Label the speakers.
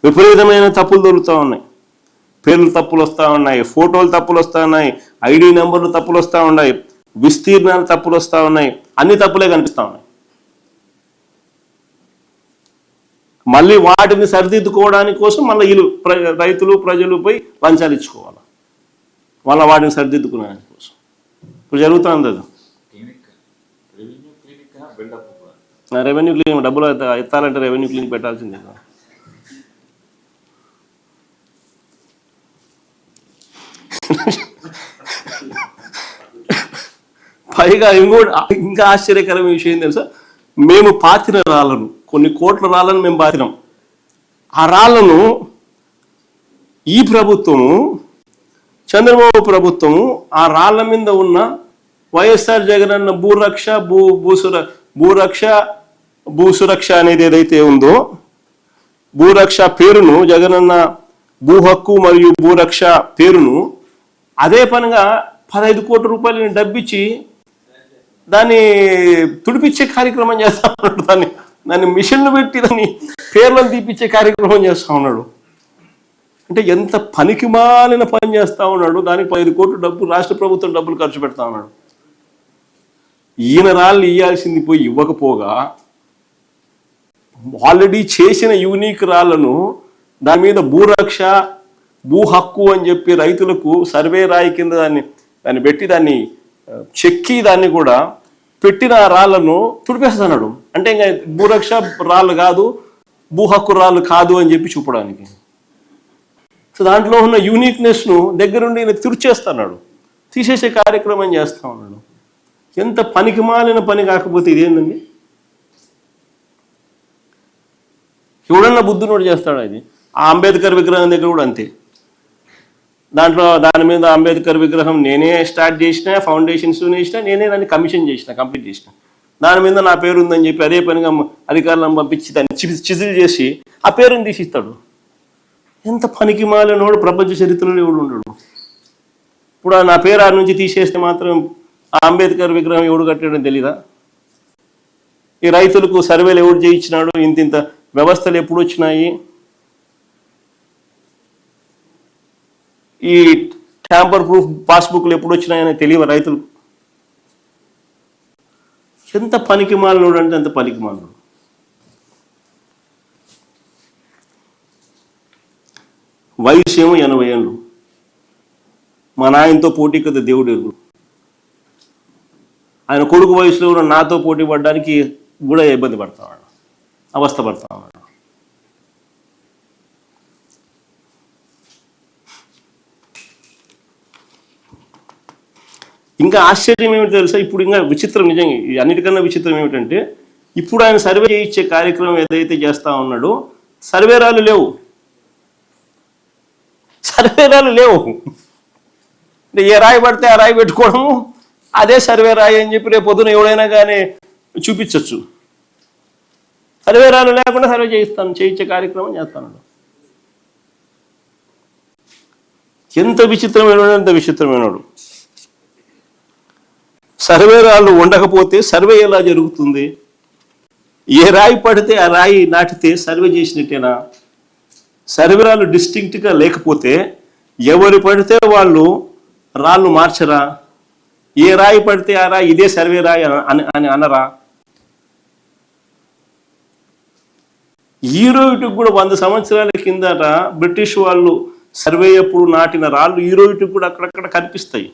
Speaker 1: విపరీతమైన తప్పులు దొరుకుతూ ఉన్నాయి. పేర్లు తప్పులు వస్తూ ఉన్నాయి, ఫోటోలు తప్పులు వస్తూ ఉన్నాయి, ఐడి నెంబర్లు తప్పులు వస్తూ ఉన్నాయి, విస్తీర్ణాలు తప్పులు వస్తూ ఉన్నాయి, అన్ని తప్పులే కనిపిస్తూ ఉన్నాయి. మళ్ళీ వాటిని సరిదిద్దుకోవడానికి కోసం మళ్ళీ వీళ్ళు రైతులు ప్రజలు పోయి లంచాలు ఇచ్చుకోవాలి, మళ్ళీ వాటిని సరిదిద్దుకునేదాని కోసం. ఇప్పుడు జరుగుతుంది అది. రెవెన్యూ క్లినిక్ డబ్బులు ఎత్తాలంటే రెవెన్యూ క్లినిక్ పెట్టాల్సిందే. పైగా ఇంకా ఆశ్చర్యకరమైన విషయం తెలుసా, మేము పాతిన రాళ్ళను, కొన్ని కోట్ల రాళ్ళను మేము పాతినాం. ఆ రాళ్లను ఈ ప్రభుత్వము, చంద్రబాబు ప్రభుత్వము, ఆ రాళ్ల మీద ఉన్న వైఎస్ఆర్ జగనన్న భూసురక్ష అనేది ఏదైతే ఉందో, భూరక్ష పేరును, జగనన్న భూ హక్కు మరియు భూరక్ష పేరును అదే పనిగా 15 కోట్ల రూపాయలు డబ్బిచ్చి దాన్ని తుడిపించే కార్యక్రమం చేస్తా ఉన్నాడు. దాన్ని మిషన్లు పెట్టి దాన్ని పేర్లను తీపిచ్చే కార్యక్రమం చేస్తూ ఉన్నాడు. అంటే ఎంత పనికిమాలిన పని చేస్తూ ఉన్నాడు. దానికి 15 కోట్ల డబ్బు రాష్ట్ర ప్రభుత్వం డబ్బులు ఖర్చు పెడతా ఉన్నాడు. ఈయన రాళ్ళు ఇవ్వాల్సింది పోయి ఇవ్వకపోగా ఆల్రెడీ చేసిన యూనిక్ రాళ్లను దాని మీద భూరక్ష భూ హక్కు అని చెప్పి రైతులకు సర్వే రాయి కింద దాన్ని పెట్టి దాన్ని చెక్కి దాన్ని కూడా పెట్టిన రాళ్లను తుడిపేస్తున్నాడు. అంటే ఇంకా భూరక్ష రాళ్ళు కాదు, భూ హక్కు రాళ్ళు కాదు అని చెప్పి చూపడానికి. సో దాంట్లో ఉన్న యూనిక్నెస్ను దగ్గరుండి ఈయన తుడిచేస్తున్నాడు, తీసేసే కార్యక్రమం చేస్తూ ఉన్నాడు. ఎంత పనికిమాలిన పని కాకపోతే ఇదేందండి? ఎవడన్నా బుద్ధునోడు చేస్తాడు. అది ఆ అంబేద్కర్ విగ్రహం దగ్గర కూడా అంతే. దాని మీద అంబేద్కర్ విగ్రహం నేనే స్టార్ట్ చేసిన, ఫౌండేషన్స్ వేసిన, నేనే దాన్ని కమిషన్ చేసిన, కంప్లీట్ చేసిన. దాని మీద నా పేరు ఉందని చెప్పి అదే పనిగా అధికారులను పంపించి దాన్ని చిజిల్ చేసి ఆ పేరుని తీసిస్తాడు. ఎంత పనికి మాలినోడు ప్రపంచ చరిత్రలో ఎవడు ఉండడు. ఇప్పుడు నా పేరు ఆ నుంచి తీసేస్తే మాత్రం ఆ అంబేద్కర్ విగ్రహం ఎవడు కట్టాడని తెలీదా? ఈ రైతులకు సర్వేలు ఎవడు చేయించినాడు? ఇంత వ్యవస్థలు ఎప్పుడు వచ్చినాయి? ఈ ట్యాంపర్ ప్రూఫ్ పాస్బుక్లు ఎప్పుడు వచ్చినాయని తెలియదు రైతులకు. ఎంత పనికి మాలినోడు అంటే అంత పనికి మాలినోడు. వయసు ఏమో 80 ఏళ్ళు. మా నాయనతో పోటీ కదా దేవుడు ఎరుగు. ఆయన కొడుకు వయసులో కూడా నాతో పోటీ పడడానికి కూడా ఇబ్బంది పడతా ఉన్నాడు, అవస్థ పడతా ఉన్నాడు. ఇంకా ఆశ్చర్యం ఏమిటి తెలుసా? ఇప్పుడు ఇంకా విచిత్రం, నిజంగా అన్నిటికన్నా విచిత్రం ఏమిటంటే, ఇప్పుడు ఆయన సర్వే చేయించే కార్యక్రమం ఏదైతే చేస్తా ఉన్నాడో సర్వేరాలు లేవు. అంటే ఏ రాయి పడితే ఆ రాయి పెట్టుకోవడము, అదే సర్వే రాయి అని చెప్పి రేపు పొద్దున ఎవడైనా కానీ చూపించవచ్చు. సర్వేరాలు లేకుండా సర్వే చేయించే కార్యక్రమం చేస్తాను. ఎంత విచిత్రమైనడు, ఎంత విచిత్రమైనడు. సర్వేరాళ్ళు ఉండకపోతే సర్వే ఎలా జరుగుతుంది? ఏ రాయి పడితే ఆ రాయి నాటితే సర్వే చేసినట్టేనా? సర్వేరాళ్ళు డిస్టింక్ట్గా లేకపోతే ఎవరు పడితే వాళ్ళు రాళ్ళు మార్చరా? ఏ రాయి పడితే ఆ రాయి ఇదే సర్వే రాయి అని అనరా? ఈ రోజుకి కూడా 100 సంవత్సరాల కిందట బ్రిటిష్ వాళ్ళు సర్వే అప్పుడు నాటిన రాళ్ళు ఈ రోజుకి కూడా అక్కడక్కడ కనిపిస్తాయి.